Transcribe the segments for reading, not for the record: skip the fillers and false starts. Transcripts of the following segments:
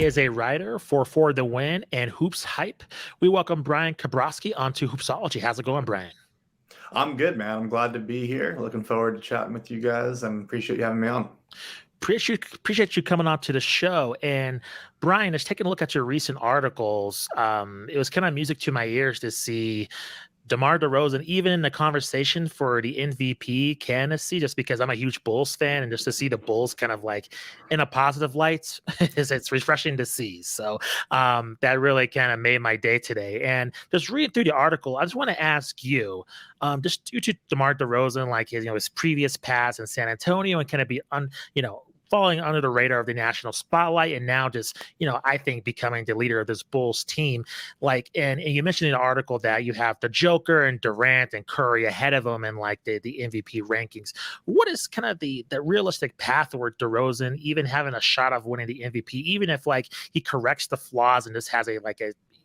is a writer for the Win and HoopsHype. We welcome Bryan Kalbrosky onto Hoopsology. How's it going, Bryan? I'm good, man. I'm glad to be here. Looking forward to chatting with you guys and appreciate you having me on. Appreciate you coming on to the show. And Bryan, just taking a look at your recent articles, it was kind of music to my ears to see DeMar DeRozan, even in the conversation for the MVP candidacy, just because I'm a huge Bulls fan, and just to see the Bulls kind of like in a positive light, it's refreshing to see. So that really kind of made my day today. And just reading through the article, I just want to ask you, just due to DeMar DeRozan, like his previous past in San Antonio, and kind of be falling under the radar of the national spotlight, and now just I think becoming the leader of this Bulls team. Like, and you mentioned in the article that you have the Joker and Durant and Curry ahead of him in like the MVP rankings. What is kind of the realistic path toward DeRozan even having a shot of winning the MVP, even if like he corrects the flaws and just has a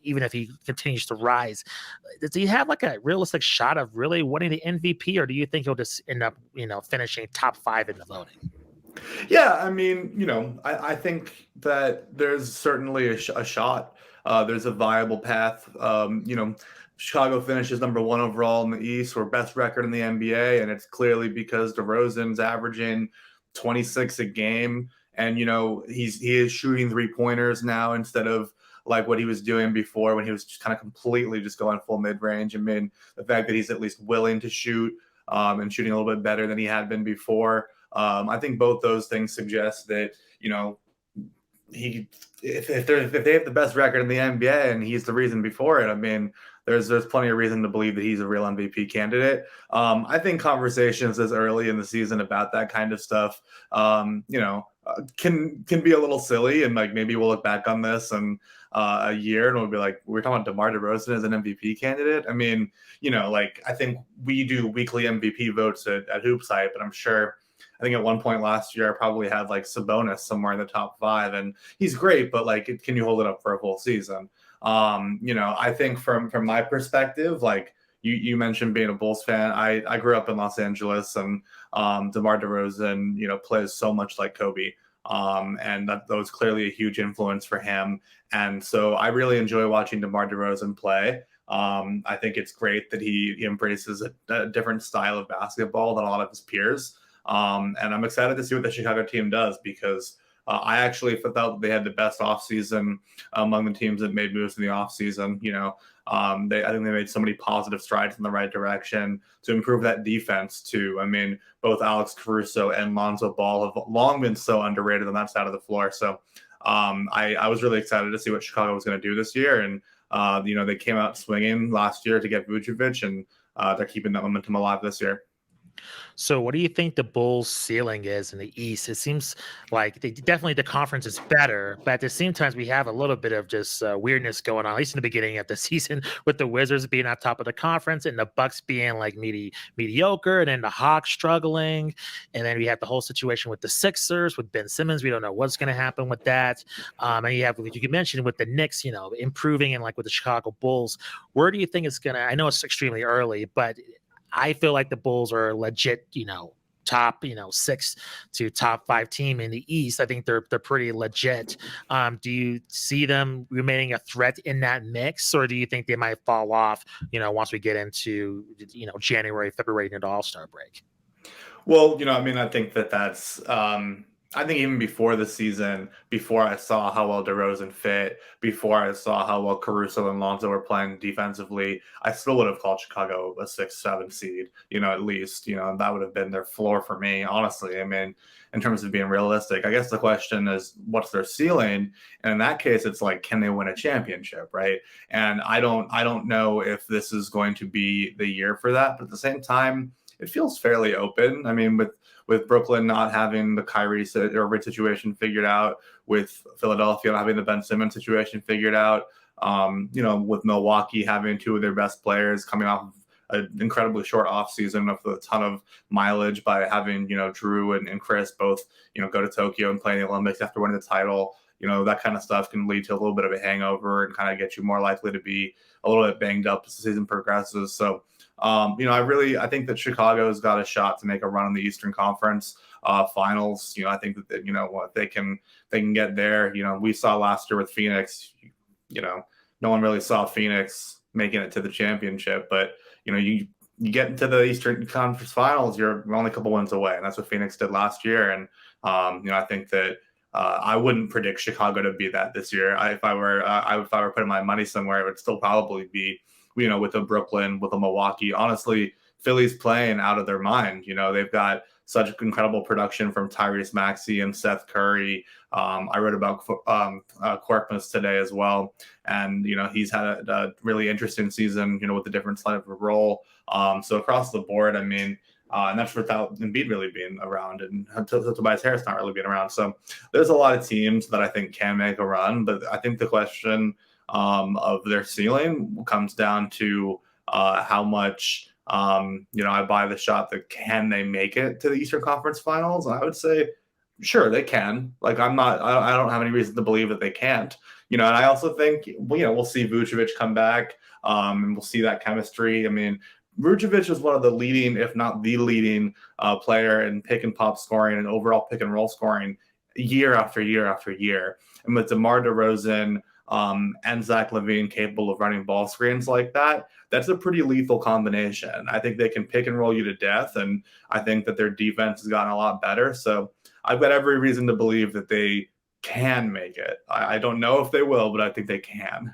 even if he continues to rise, does he have like a realistic shot of really winning the MVP, or do you think he'll just end up finishing top 5 in the voting? Yeah, I mean, I think that there's certainly a shot. There's a viable path. Chicago finishes number 1 overall in the East, or best record in the NBA, and it's clearly because DeRozan's averaging 26 a game, and he is shooting 3-pointers now instead of like what he was doing before when he was just kind of completely just going full mid-range. I mean, the fact that he's at least willing to shoot and shooting a little bit better than he had been before. I think both those things suggest that if they have the best record in the NBA and he's the reason before it, I mean, there's plenty of reason to believe that he's a real MVP candidate. I think conversations this early in the season about that kind of stuff, can be a little silly, and like maybe we'll look back on this and a year and we'll be like, we're talking about DeMar DeRozan as an MVP candidate. I mean, I think we do weekly MVP votes at HoopsHype, and I'm sure. I think at one point last year, I probably had like Sabonis somewhere in the top 5, and he's great, but like, can you hold it up for a full season? I think from my perspective, like you mentioned being a Bulls fan, I grew up in Los Angeles, and DeMar DeRozan, plays so much like Kobe. And that was clearly a huge influence for him. And so I really enjoy watching DeMar DeRozan play. I think it's great that he embraces a different style of basketball than a lot of his peers. And I'm excited to see what the Chicago team does, because I actually felt they had the best offseason among the teams that made moves in the offseason. I think they made so many positive strides in the right direction to improve that defense too. I mean, both Alex Caruso and Lonzo Ball have long been so underrated on that side of the floor. So I was really excited to see what Chicago was going to do this year. And, they came out swinging last year to get Vucevic, and they're keeping that momentum alive this year. So what do you think the Bulls' ceiling is in the East? It seems like the conference is better, but at the same time, we have a little bit of just weirdness going on, at least in the beginning of the season, with the Wizards being on top of the conference and the Bucks being like mediocre, and then the Hawks struggling. And then we have the whole situation with the Sixers, with Ben Simmons. We don't know what's going to happen with that. And you have, like you mentioned, with the Knicks, improving, and like with the Chicago Bulls. Where do you think it's going to, I know it's extremely early, but I feel like the Bulls are legit, top, 6 to top 5 team in the East. I think they're pretty legit. Do you see them remaining a threat in that mix, or do you think they might fall off, once we get into, January, February, into All-Star break? Well, I think that's I think even before the season, before I saw how well DeRozan fit, before I saw how well Caruso and Lonzo were playing defensively, I still would have called Chicago a 6-7 seed, at least, and that would have been their floor for me, honestly. I mean, in terms of being realistic, I guess the question is, what's their ceiling? And in that case, it's like, can they win a championship, right? And I don't know if this is going to be the year for that, but at the same time, it feels fairly open. I mean, with Brooklyn not having the Kyrie situation figured out, with Philadelphia not having the Ben Simmons situation figured out, with Milwaukee having 2 of their best players coming off of an incredibly short offseason with a ton of mileage by having, Drew and Chris both, go to Tokyo and play in the Olympics after winning the title. That kind of stuff can lead to a little bit of a hangover and kind of get you more likely to be a little bit banged up as the season progresses. So I think that Chicago's got a shot to make a run in the Eastern Conference finals. I think that what they can get there. We saw last year with Phoenix. No one really saw Phoenix making it to the championship, but you get into the Eastern Conference Finals, you're only a couple wins away, and that's what Phoenix did last year. And I think that I wouldn't predict Chicago to be that this year. If I were putting my money somewhere, it would still probably be with a Brooklyn, with a Milwaukee. Honestly, Philly's playing out of their mind. They've got such incredible production from Tyrese Maxey and Seth Curry. I wrote about Korkmaz today as well, and he's had a really interesting season. With a different side of a role. So across the board, I mean, and that's without Embiid really being around and Tobias Harris not really being around. So there's a lot of teams that I think can make a run, but I think the question of their ceiling comes down to how much I buy the shot that can they make it to the Eastern Conference Finals. And I would say, sure, they can. Like I don't have any reason to believe that they can't. And I also think we'll see Vucevic come back, and we'll see that chemistry. I mean, Vucevic is one of the leading, if not the leading, player in pick and pop scoring and overall pick and roll scoring year after year after year. And with DeMar DeRozan and Zach LaVine capable of running ball screens like that, that's a pretty lethal combination. I think they can pick and roll you to death, and I think that their defense has gotten a lot better. So I've got every reason to believe that they can make it. I don't know if they will, but I think they can.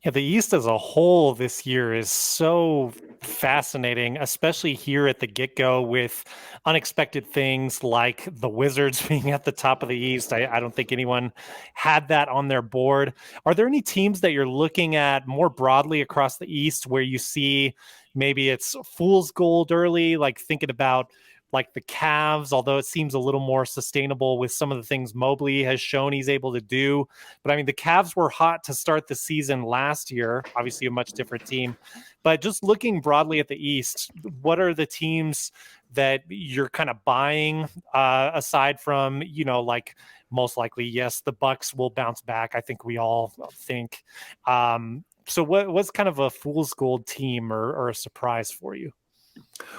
Yeah, the East as a whole this year is so fascinating, especially here at the get-go with unexpected things like the Wizards being at the top of the East. I don't think anyone had that on their board. Are there any teams that you're looking at more broadly across the East where you see maybe it's fool's gold early, like thinking about like the Cavs, although it seems a little more sustainable with some of the things Mobley has shown he's able to do. But I mean, the Cavs were hot to start the season last year, obviously a much different team. But just looking broadly at the East, what are the teams that you're kind of buying aside from, like most likely, yes, the Bucks will bounce back. I think we all think. So what's kind of a fool's gold team or a surprise for you?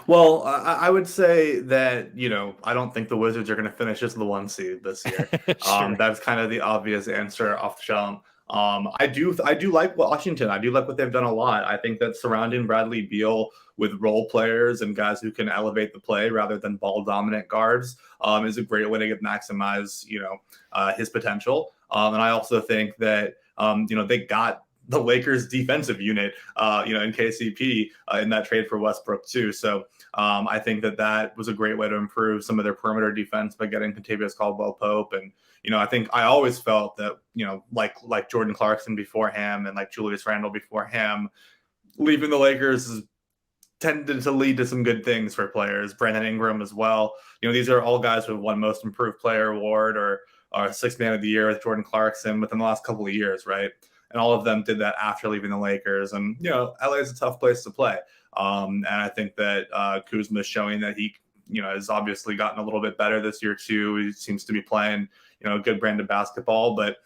Well, I would say that, I don't think the Wizards are going to finish as the 1 seed this year. Sure. That's kind of the obvious answer off the shelf. I do like Washington. I do like what they've done a lot. I think that surrounding Bradley Beal with role players and guys who can elevate the play rather than ball dominant guards is a great way to maximize, his potential. And I also think that, they got the Lakers defensive unit, in KCP in that trade for Westbrook too. So I think that was a great way to improve some of their perimeter defense by getting Kentavious Caldwell-Pope. And, I think I always felt that, like Jordan Clarkson before him and like Julius Randle before him, leaving the Lakers has tended to lead to some good things for players. Brandon Ingram as well. These are all guys who have won Most Improved Player award or Sixth Man of the Year with Jordan Clarkson within the last couple of years, right? And all of them did that after leaving the Lakers. And, LA is a tough place to play. And I think that Kuzma is showing that he, has obviously gotten a little bit better this year too. He seems to be playing, a good brand of basketball. But,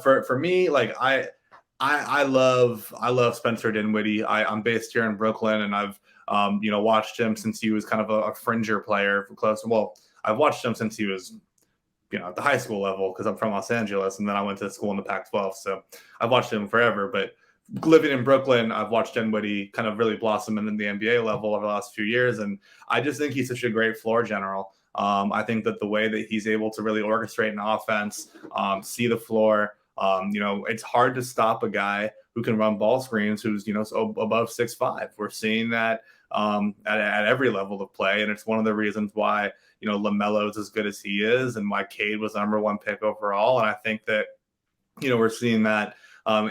for me, like I love Spencer Dinwiddie. I'm based here in Brooklyn, and I've, watched him since he was kind of a fringer player for close. Well, I've watched him since he was at the high school level because I'm from Los Angeles, and then I went to school in the Pac-12. So I've watched him forever. But living in Brooklyn, I've watched Dinwiddie kind of really blossom in the NBA level over the last few years. And I just think he's such a great floor general. I think that the way that he's able to really orchestrate an offense, see the floor, it's hard to stop a guy who can run ball screens who's, so above 6'5". We're seeing that at every level of play. And it's one of the reasons why, LaMelo is as good as he is and why Cade was the #1 pick overall. And I think that, we're seeing that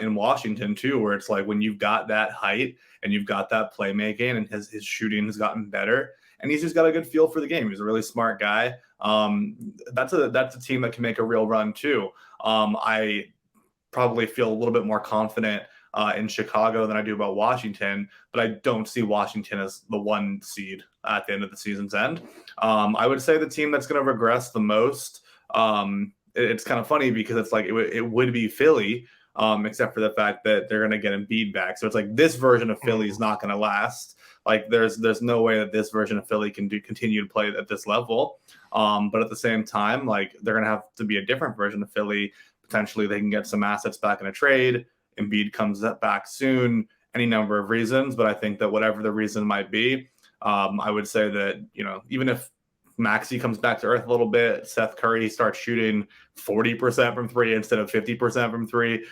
in Washington too, where it's like when you've got that height and you've got that playmaking and his shooting has gotten better and he's just got a good feel for the game. He's a really smart guy. That's a team that can make a real run too. I probably feel a little bit more confident in Chicago than I do about Washington, but I don't see Washington as the 1 seed at the end of the season's end. I would say the team that's going to regress the most, it's kind of funny because it's like it would be Philly, except for the fact that they're going to get Embiid back. So it's like this version of Philly is not going to last. Like there's no way that this version of Philly can continue to play at this level. But at the same time, like they're going to have to be a different version of Philly. Potentially they can get some assets back in a trade. Embiid comes back soon, any number of reasons. But I think that whatever the reason might be, I would say that, even if Maxey comes back to earth a little bit, Seth Curry starts shooting 40% from three instead of 50% from three,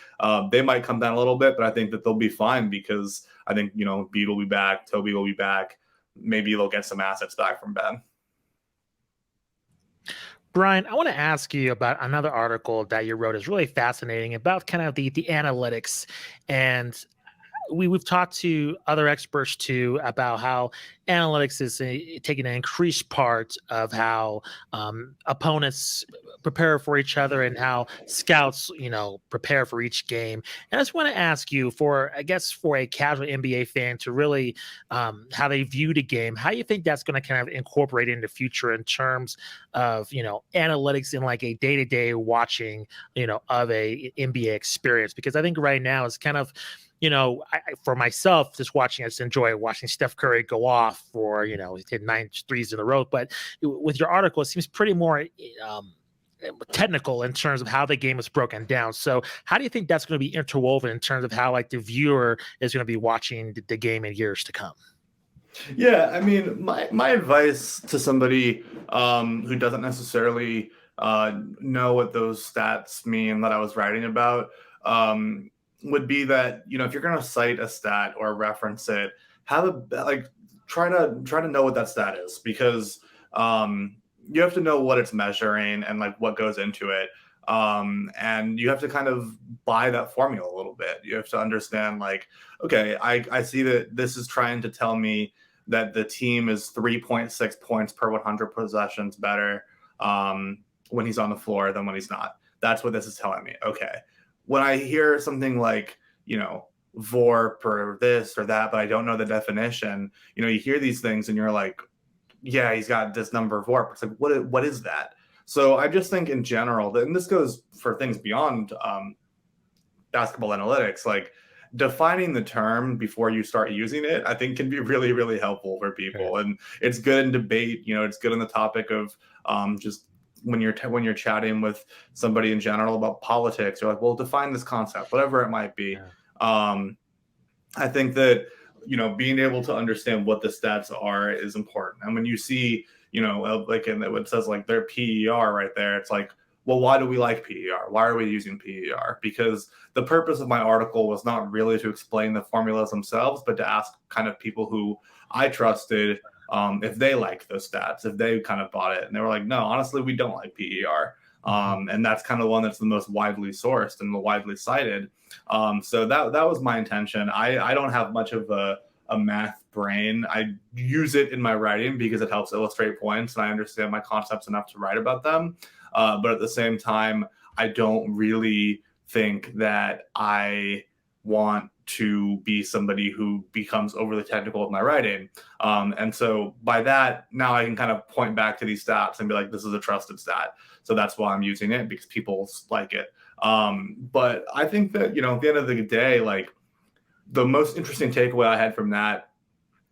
they might come down a little bit, but I think that they'll be fine because I think, Embiid will be back, Toby will be back. Maybe they'll get some assets back from Ben. Bryan, I want to ask you about another article that you wrote. Is really fascinating about kind of the analytics, and we've talked to other experts too about how analytics is taking an increased part of how opponents prepare for each other and how scouts, prepare for each game. And I just want to ask you, for a casual NBA fan to really how they view the game, how you think that's going to kind of incorporate in the future in terms of, analytics in like a day-to-day watching, of a NBA experience? Because I think right now it's kind of, for myself, I just enjoy watching Steph Curry go off for, he hit 9 threes in a row. But with your article, it seems pretty more technical in terms of how the game is broken down. So how do you think that's going to be interwoven in terms of how like the viewer is going to be watching the game in years to come? Yeah, I mean, my advice to somebody who doesn't necessarily know what those stats mean that I was writing about would be that, if you're going to cite a stat or reference it, try to know what that stat is, because you have to know what it's measuring and like what goes into it. And you have to kind of buy that formula a little bit. You have to understand, like, okay, I see that this is trying to tell me that the team is 3.6 points per 100 possessions better when he's on the floor than when he's not. That's what this is telling me. Okay. When I hear something like, VORP or this or that, but I don't know the definition, you hear these things and you're like, yeah, he's got this number of VORP. It's like, what is that? So I just think in general, and this goes for things beyond basketball analytics, like defining the term before you start using it, I think can be really, really helpful for people. And it's good in debate, it's good on the topic of just when you're chatting with somebody in general about politics, you're like, well, define this concept, whatever it might be. I think that, being able to understand what the stats are is important. And when you see, like, and it says like their PER right there, it's like, well, why do we like PER? Why are we using PER? Because the purpose of my article was not really to explain the formulas themselves, but to ask kind of people who I trusted if they liked those stats, if they kind of bought it. And they were like, no, honestly, we don't like PER. And that's kind of the one that's the most widely sourced and the widely cited. So that was my intention. I don't have much of a math brain. I use it in my writing because it helps illustrate points and I understand my concepts enough to write about them. But at the same time, I don't really think that I want to be somebody who becomes overly technical with my writing. And so by that, now I can kind of point back to these stats and be like, this is a trusted stat. So that's why I'm using it, because people like it. But I think that, at the end of the day, like the most interesting takeaway I had from that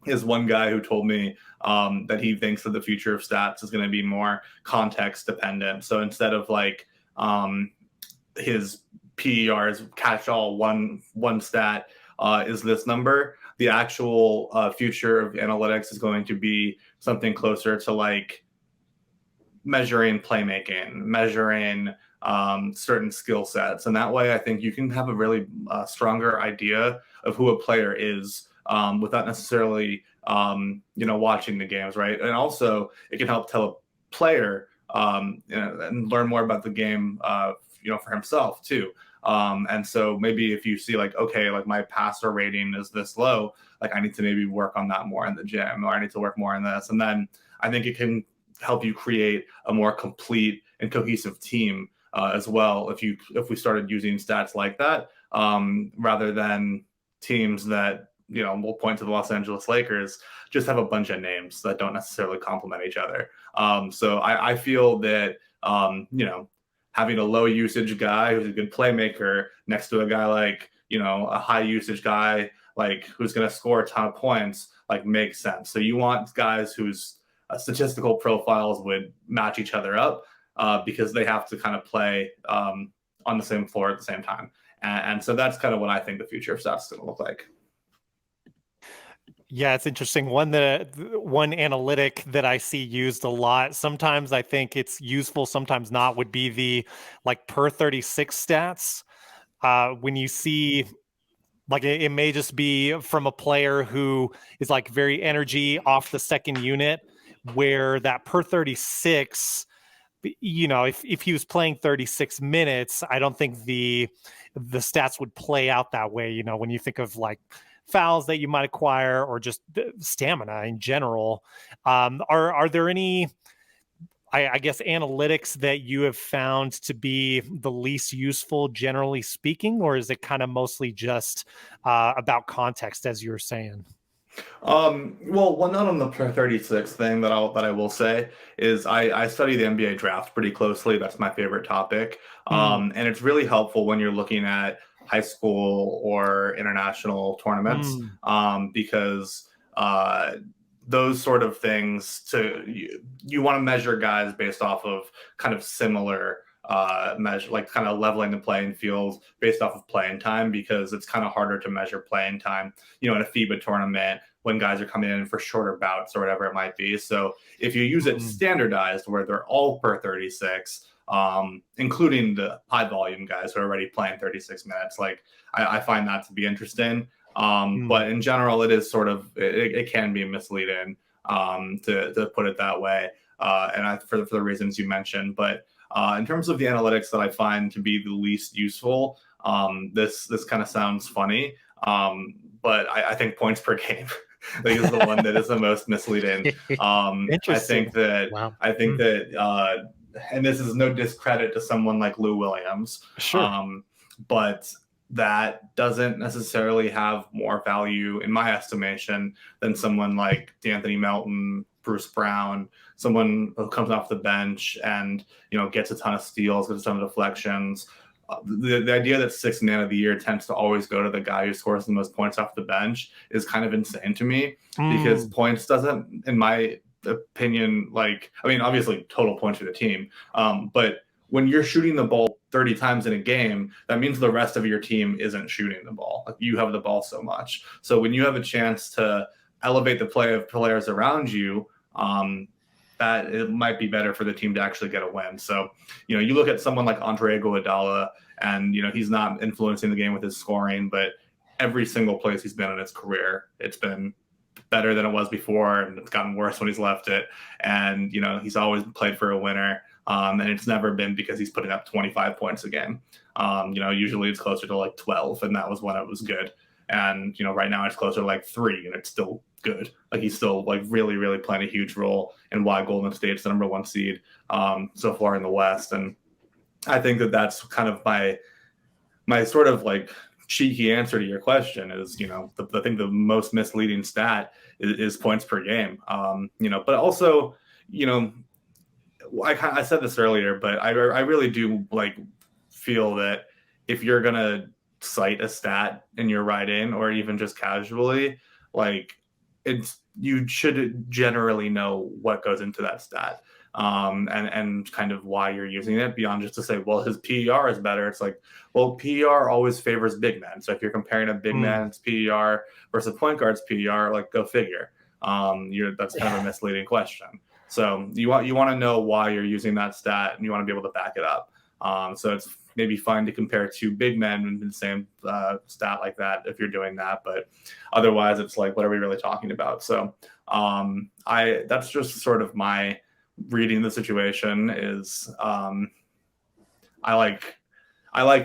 is one guy who told me that he thinks that the future of stats is going to be more context dependent. So instead of like his PER is catch all one stat is this number, the actual future of analytics is going to be something closer to like measuring playmaking, measuring certain skill sets. And that way, I think you can have a really stronger idea of who a player is without necessarily, watching the games, right? And also, it can help tell a player and learn more about the game, for himself too. And so maybe if you see like, okay, like my passer rating is this low, like I need to maybe work on that more in the gym, or I need to work more on this. And then I think it can help you create a more complete and cohesive team as well. If we started using stats like that, rather than teams that, we'll point to the Los Angeles Lakers, just have a bunch of names that don't necessarily complement each other. So I feel that, having a low usage guy who's a good playmaker next to a guy like, a high usage guy like who's going to score a ton of points, like makes sense. So you want guys whose statistical profiles would match each other up because they have to kind of play on the same floor at the same time. And so that's kind of what I think the future of stats is going to look like. Yeah, it's interesting. One analytic that I see used a lot, sometimes I think it's useful, sometimes not, would be the like per 36 stats. When you see, like, it may just be from a player who is like very energy off the second unit, where that per 36, if he was playing 36 minutes, I don't think the stats would play out that way. When you think of like fouls that you might acquire or just stamina in general, are there any, I guess, analytics that you have found to be the least useful, generally speaking, or is it kind of mostly just about context, as you were saying? Well, one note on the 36 thing that I will say is I study the NBA draft pretty closely. That's my favorite topic. And it's really helpful when you're looking at high school or international tournaments because those sort of things you want to measure guys based off of kind of similar measure, like kind of leveling the playing field based off of playing time, because it's kind of harder to measure playing time, in a FIBA tournament when guys are coming in for shorter bouts or whatever it might be. So if you use it standardized where they're all per 36, including the high volume guys who are already playing 36 minutes, like I find that to be interesting. But in general, it is sort of, it can be misleading to put it that way. For the reasons you mentioned, but in terms of the analytics that I find to be the least useful, this kind of sounds funny, but I think points per game is the one that is the most misleading. I think that Wow. and this is no discredit to someone like Lou Williams, Sure. but that doesn't necessarily have more value in my estimation than someone like D'Anthony Melton, Bruce Brown, someone who comes off the bench and gets a ton of steals, gets a ton of deflections. The idea that sixth man of the year tends to always go to the guy who scores the most points off the bench is kind of insane to me, because points doesn't, in my opinion, obviously total points for the team, but when you're shooting the ball 30 times in a game, that means the rest of your team isn't shooting the ball. Like, you have the ball so much. So when you have a chance to elevate the play of players around you, that it might be better for the team to actually get a win. So, you look at someone like Andre Iguodala, and, he's not influencing the game with his scoring, but every single place he's been in his career, it's been better than it was before, and it's gotten worse when he's left it. And, he's always played for a winner. And it's never been because he's putting up 25 points a game. Usually it's closer to like 12, and that was when it was good. And, right now it's closer to like 3, and it's still good. Like, he's still like really, really playing a huge role in why Golden State's the number 1 seed so far in the West. And I think that that's kind of my sort of like cheeky answer to your question is, I think the most misleading stat is points per game. But also, I said this earlier, but I really do feel that if you're gonna cite a stat in your write-in or even just casually, you should generally know what goes into that stat, and kind of why you're using it, beyond just to say, well, his PER is better. It's like, well, PER always favors big men. So if you're comparing a big man's PER versus a point guard's PER, go figure. That's kind of a misleading question. So you want to know why you're using that stat, and you want to be able to back it up. So it's maybe fine to compare 2 big men in the same stat like that if you're doing that, but otherwise it's like, what are we really talking about? So that's just sort of my reading the situation is I like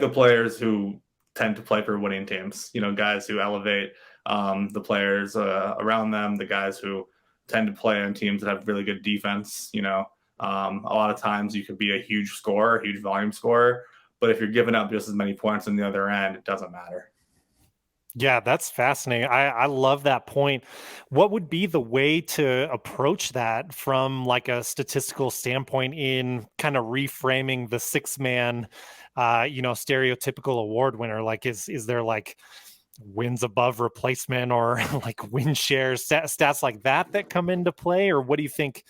the players who tend to play for winning teams, guys who elevate the players around them, the guys who tend to play on teams that have really good defense. A lot of times you could be a huge scorer, huge volume scorer, but if you're giving up just as many points on the other end, it doesn't matter. Yeah, that's fascinating. I love that point. What would be the way to approach that from like a statistical standpoint in kind of reframing the six man, stereotypical award winner? Like, is there like wins above replacement or like win shares, stats like that come into play? Or what do you think,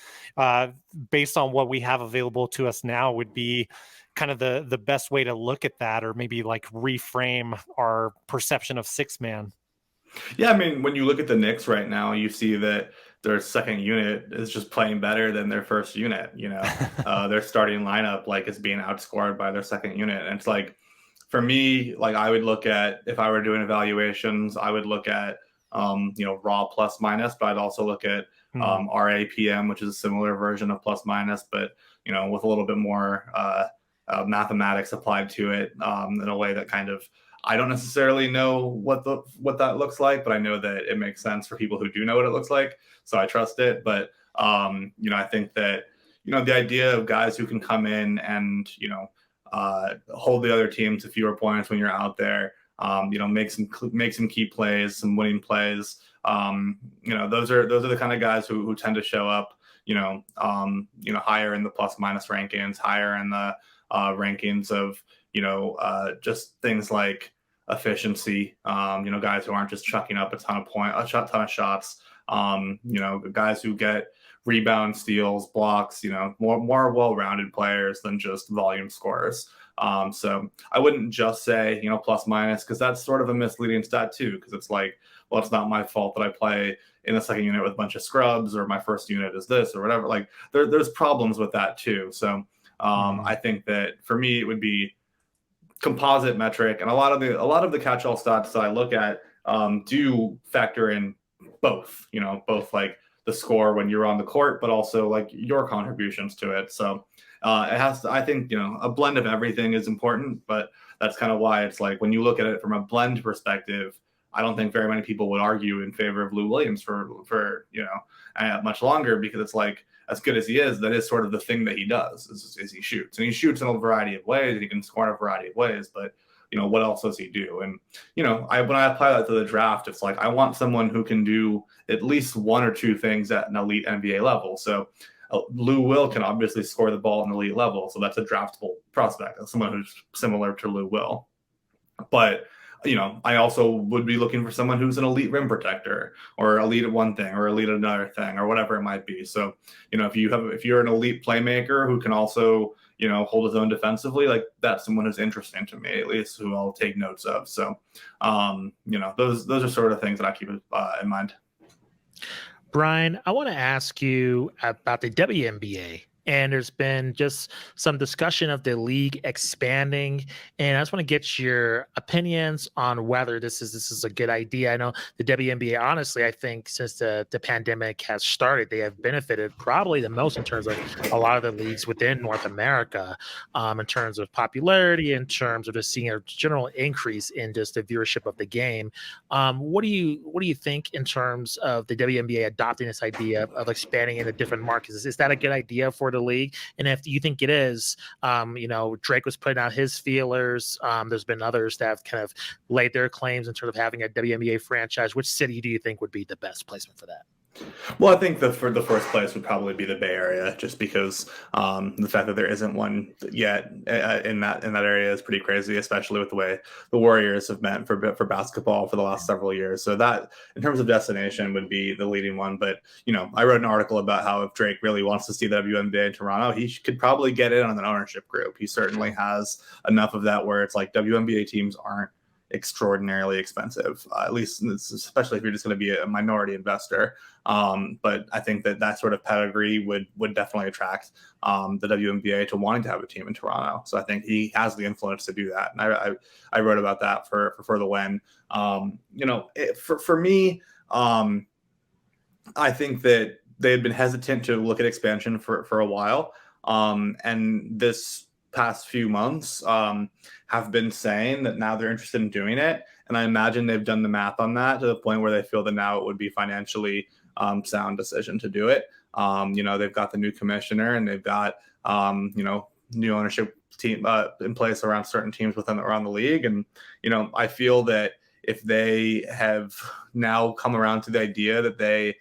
based on what we have available to us now, would be kind of the best way to look at that, or maybe like reframe our perception of six man? Yeah, I mean, when you look at the Knicks right now, you see that their second unit is just playing better than their first unit. Their starting lineup like is being outscored by their second unit, and it's like, for me, like I would look at, if I were doing evaluations, I would look at raw plus minus, but I'd also look at Hmm. RAPM, which is a similar version of plus minus, but with a little bit more mathematics applied to it, in a way that kind of, I don't necessarily know what that looks like, but I know that it makes sense for people who do know what it looks like, so I trust it. But I think that the idea of guys who can come in and hold the other team to fewer points when you're out there, make some key plays, some winning plays. Those are the kind of guys who tend to show up, higher in the plus minus rankings, higher in the rankings of just things like efficiency. Guys who aren't just chucking up a ton of shots. Guys who get rebound, steals, blocks. More well-rounded players than just volume scorers. So I wouldn't just say plus minus, because that's sort of a misleading stat too. Because it's like, well, it's not my fault that I play in the second unit with a bunch of scrubs, or my first unit is this or whatever. Like there's problems with that too. So I think that for me it would be composite metric, and a lot of the catch-all stats that I look at do factor in both. Both like the score when you're on the court, but also like your contributions to it. So it has to, I think, a blend of everything is important, but that's kind of why it's like, when you look at it from a blend perspective, I don't think very many people would argue in favor of Lou Williams for much longer, because it's like, as good as he is, that is sort of the thing that he does, is he shoots. And he shoots in a variety of ways, and he can score in a variety of ways, but what else does he do? And when I apply that to the draft, it's like, I want someone who can do at least one or two things at an elite NBA level. So Lou Will can obviously score the ball at an elite level, so that's a draftable prospect. That's someone who's similar to Lou Will. But I also would be looking for someone who's an elite rim protector, or elite at one thing, or elite at another thing, or whatever it might be. So, if you're an elite playmaker who can also, hold his own defensively, like that's someone who's interesting to me, at least, who I'll take notes of. So, those are sort of things that I keep in mind. Bryan, I want to ask you about the WNBA. And there's been just some discussion of the league expanding, and I just want to get your opinions on whether this is a good idea. I know the WNBA, honestly, I think since the pandemic has started, they have benefited probably the most in terms of a lot of the leagues within North America, in terms of popularity, in terms of just seeing a general increase in just the viewership of the game. What do you think in terms of the WNBA adopting this idea of expanding into different markets? Is that a good idea for the league? And if you think it is, Drake was putting out his feelers. There's been others that have kind of laid their claims in terms of having a WNBA franchise. Which city do you think would be the best placement for that? Well, I think for the first place would probably be the Bay Area, just because the fact that there isn't one yet in that area is pretty crazy, especially with the way the Warriors have meant for basketball for the last several years. So that, in terms of destination, would be the leading one. But I wrote an article about how if Drake really wants to see the WNBA in Toronto, he could probably get in on an ownership group. He certainly has enough of that where it's like, WNBA teams aren't extraordinarily expensive, at least, especially if you're just going to be a minority investor. But I think that sort of pedigree would definitely attract the WNBA to wanting to have a team in Toronto. So I think he has the influence to do that. And I wrote about that for the When. For me, I think that they had been hesitant to look at expansion for a while. And this past few months have been saying that now they're interested in doing it. And I imagine they've done the math on that to the point where they feel that now it would be financially sound decision to do it. They've got the new commissioner, and they've got, new ownership team in place around certain teams around the league. And, I feel that if they have now come around to the idea that they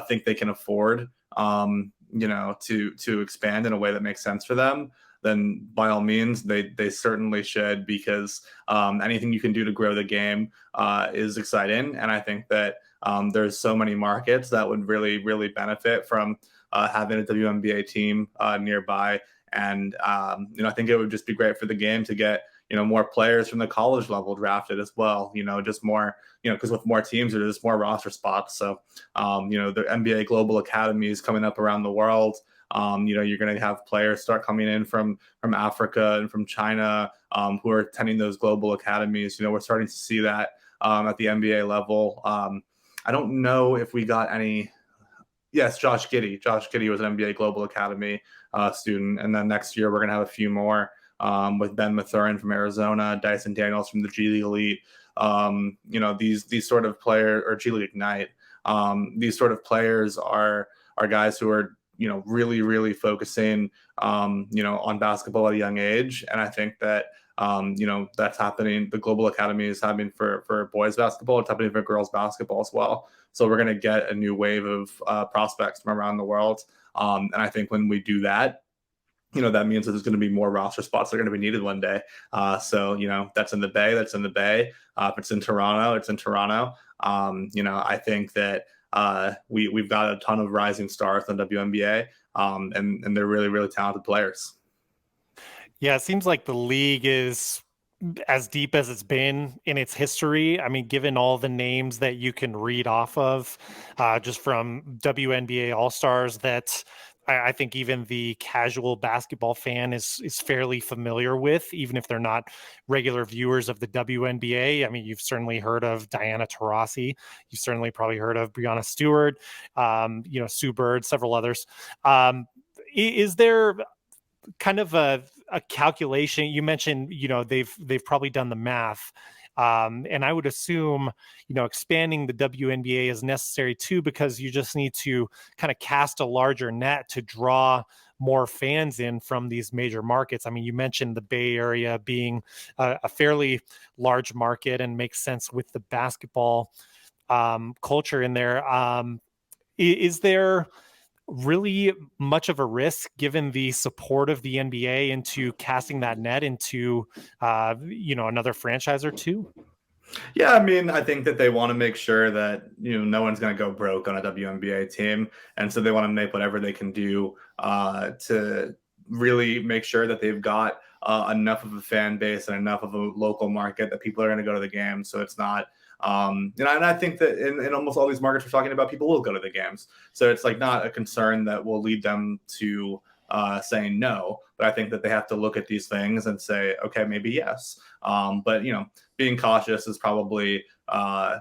think they can afford, to expand in a way that makes sense for them, then by all means, they certainly should, because anything you can do to grow the game is exciting. And I think that there's so many markets that would really, really benefit from having a WNBA team nearby. And, I think it would just be great for the game to get, more players from the college level drafted as well, just more, because with more teams, there's just more roster spots. So, the NBA Global Academy is coming up around the world. You're going to have players start coming in from Africa and from China who are attending those global academies. We're starting to see that at the NBA level. I don't know if we got any. Yes, Josh Giddey. Josh Giddey was an NBA Global Academy student. And then next year, we're going to have a few more with Ben Mathurin from Arizona, Dyson Daniels from the G League Elite. These sort of players, or G League Ignite. These sort of players are guys who are, really, really focusing, on basketball at a young age. And I think that, that's happening. The Global Academy is happening for boys basketball. It's happening for girls basketball as well. So we're going to get a new wave of prospects from around the world. And I think when we do that, that means that there's going to be more roster spots that are going to be needed one day. So, that's in the Bay. That's in the Bay. If it's in Toronto, it's in Toronto. I think that we've got a ton of rising stars in the WNBA, and they're really, really talented players. Yeah, it seems like the league is as deep as it's been in its history. I mean, given all the names that you can read off of just from WNBA All-Stars that I think even the casual basketball fan is fairly familiar with, even if they're not regular viewers of the WNBA. I mean, you've certainly heard of Diana Taurasi. You've certainly probably heard of Breanna Stewart, Sue Bird, several others. Is there kind of a calculation? You mentioned, they've probably done the math. And I would assume, expanding the WNBA is necessary too, because you just need to kind of cast a larger net to draw more fans in from these major markets. I mean, you mentioned the Bay Area being a fairly large market and makes sense with the basketball culture in there. Is there really much of a risk, given the support of the NBA, into casting that net into, another franchise or two? Yeah, I mean, I think that they want to make sure that, no one's going to go broke on a WNBA team. And so they want to make whatever they can do to really make sure that they've got enough of a fan base and enough of a local market that people are going to go to the game. So it's not, and I think that in almost all these markets we're talking about, people will go to the games. So it's like not a concern that will lead them to saying no. But I think that they have to look at these things and say, okay, maybe yes. But being cautious is probably an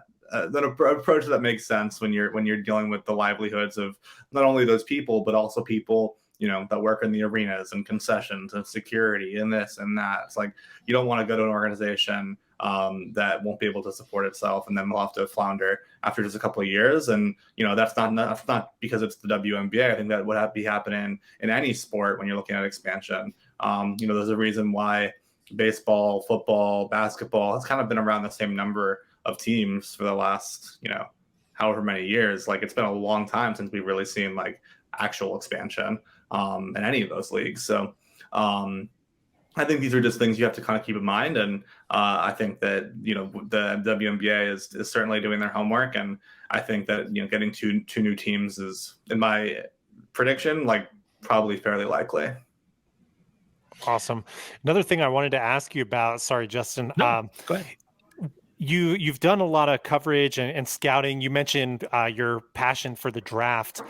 approach that makes sense when you're dealing with the livelihoods of not only those people, but also people that work in the arenas and concessions and security and this and that. It's like, you don't want to go to an organization that won't be able to support itself, and then we'll have to flounder after just a couple of years. And that's not because it's the WNBA. I think that would be happening in any sport when you're looking at expansion. There's a reason why baseball, football, basketball has kind of been around the same number of teams for the last however many years. Like, it's been a long time since we've really seen like actual expansion in any of those leagues. So I think these are just things you have to kind of keep in mind. And I think that, the WNBA is certainly doing their homework. And I think that, getting two new teams is, in my prediction, like probably fairly likely. Awesome. Another thing I wanted to ask you about, sorry, Justin. No, go ahead. You've done a lot of coverage and scouting. You mentioned your passion for the draft.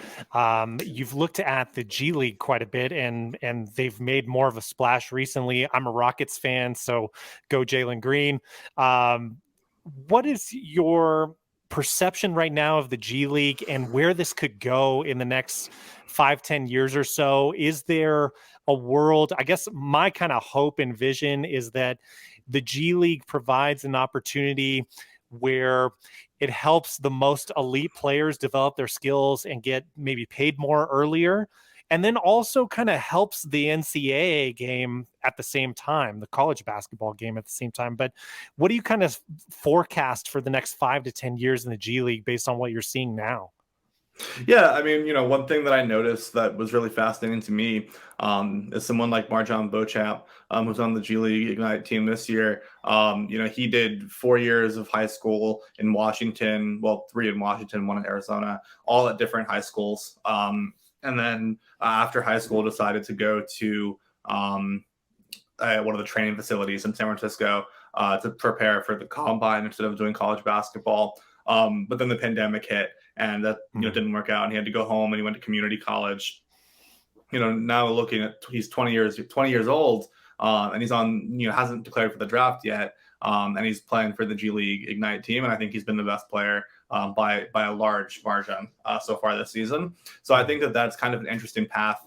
You've looked at the G League quite a bit, and they've made more of a splash recently. I'm a Rockets fan, so go Jalen Green. What is your perception right now of the G League and where this could go in the next 5-10 years or so? Is there a world? I guess my kind of hope and vision is that the G League provides an opportunity where it helps the most elite players develop their skills and get maybe paid more earlier. and then also kind of helps the NCAA game at the same time, the college basketball game at the same time. But what do you kind of forecast for the next 5 to 10 years in the G League based on what you're seeing now? Yeah, I mean, one thing that I noticed that was really fascinating to me is someone like Marjon Beauchamp, who's on the G League Ignite team this year. He did 4 years of high school in Washington, well, 3 in Washington, 1 in Arizona, all at different high schools. And then after high school, decided to go to one of the training facilities in San Francisco to prepare for the combine instead of doing college basketball. But then the pandemic hit, and that didn't work out, and he had to go home, and he went to community college. Now looking at, he's 20 years old, and he's on, hasn't declared for the draft yet, and he's playing for the G League Ignite team, and I think he's been the best player by a large margin so far this season. So I think that that's kind of an interesting path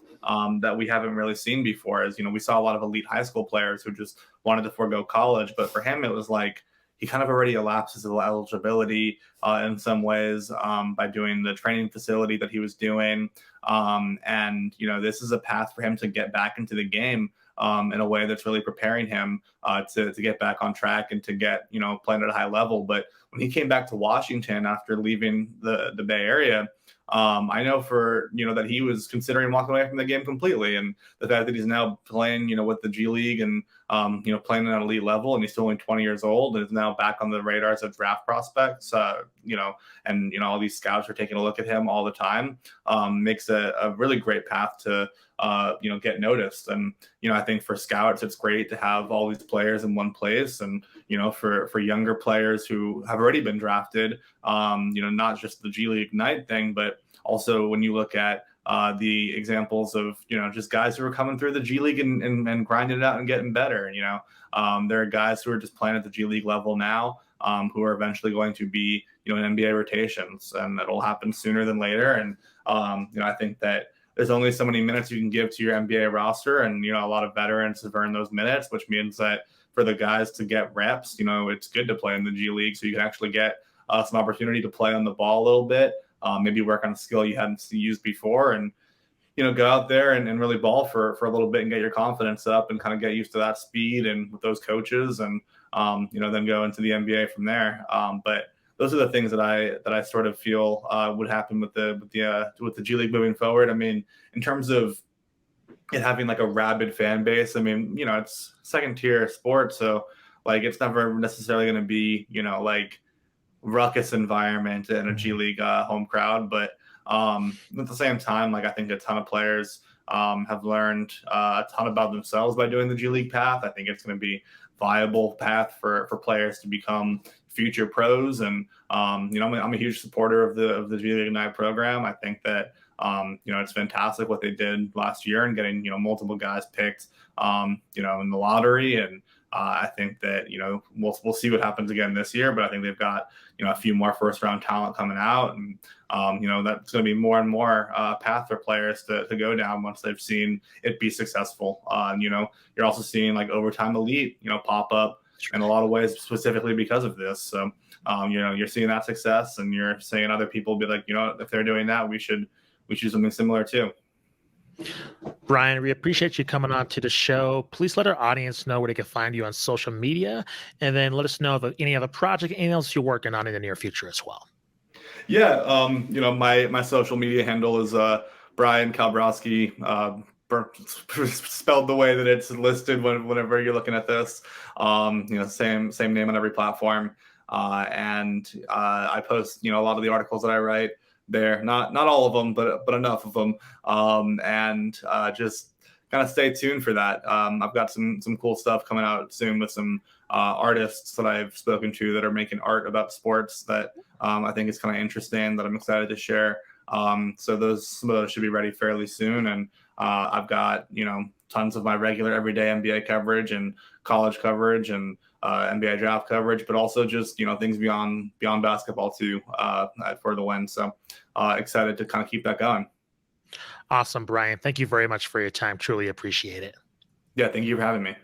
that we haven't really seen before. As we saw a lot of elite high school players who just wanted to forego college, but for him it was like he kind of already elapsed his eligibility in some ways by doing the training facility that he was doing. And this is a path for him to get back into the game in a way that's really preparing him to get back on track and to get, playing at a high level. But when he came back to Washington after leaving the Bay Area, I know that he was considering walking away from the game completely. And the fact that he's now playing, with the G League and, playing at an elite level, and he's still only 20 years old and is now back on the radars of draft prospects, and all these scouts are taking a look at him all the time, makes a really great path to, get noticed. And, I think for scouts, it's great to have all these players in one place. And, for younger players who have already been drafted, not just the G League Ignite thing, but also when you look at the examples of, just guys who are coming through the G League and grinding it out and getting better. There are guys who are just playing at the G League level now, who are eventually going to be, in NBA rotations, and that'll happen sooner than later. And, I think that there's only so many minutes you can give to your NBA roster, and, a lot of veterans have earned those minutes, which means that for the guys to get reps, it's good to play in the G League so you can actually get some opportunity to play on the ball a little bit, maybe work on a skill you hadn't used before, and, go out there and really ball for a little bit and get your confidence up and kind of get used to that speed and with those coaches, and, then go into the NBA from there. But those are the things that I sort of feel would happen with the G League moving forward. I mean, in terms of it having like a rabid fan base, I mean, it's second tier sport, so like it's never necessarily going to be, like ruckus environment in a G League home crowd. But at the same time, like I think a ton of players have learned a ton about themselves by doing the G League path. I think it's going to be viable path for players to become future pros. And I'm a huge supporter of the G League Ignite program. I think that it's fantastic what they did last year and getting multiple guys picked in the lottery. And I think that we'll see what happens again this year, but I think they've got a few more first round talent coming out, and that's going to be more and more path for players to go down once they've seen it be successful. You're also seeing like Overtime Elite pop up in a lot of ways specifically because of this. So you're seeing that success, and you're seeing other people be like, if they're doing that, we should do something similar too. Bryan, we appreciate you coming on to the show. Please let our audience know where they can find you on social media, and then let us know of any other project, anything else you're working on in the near future as well. Yeah, my social media handle is Bryan Kalbrosky, spelled the way that it's listed whenever you're looking at this. Same name on every platform, and I post a lot of the articles that I write there, not all of them, but enough of them, and just kind of stay tuned for that. I've got some cool stuff coming out soon with some artists that I've spoken to that are making art about sports that I think is kind of interesting, that I'm excited to share. So some of those should be ready fairly soon, and I've got tons of my regular everyday NBA coverage and college coverage and NBA draft coverage, but also just things beyond basketball too for the win. So excited to kind of keep that going. Awesome, Bryan. Thank you very much for your time. Truly appreciate it. Yeah, thank you for having me.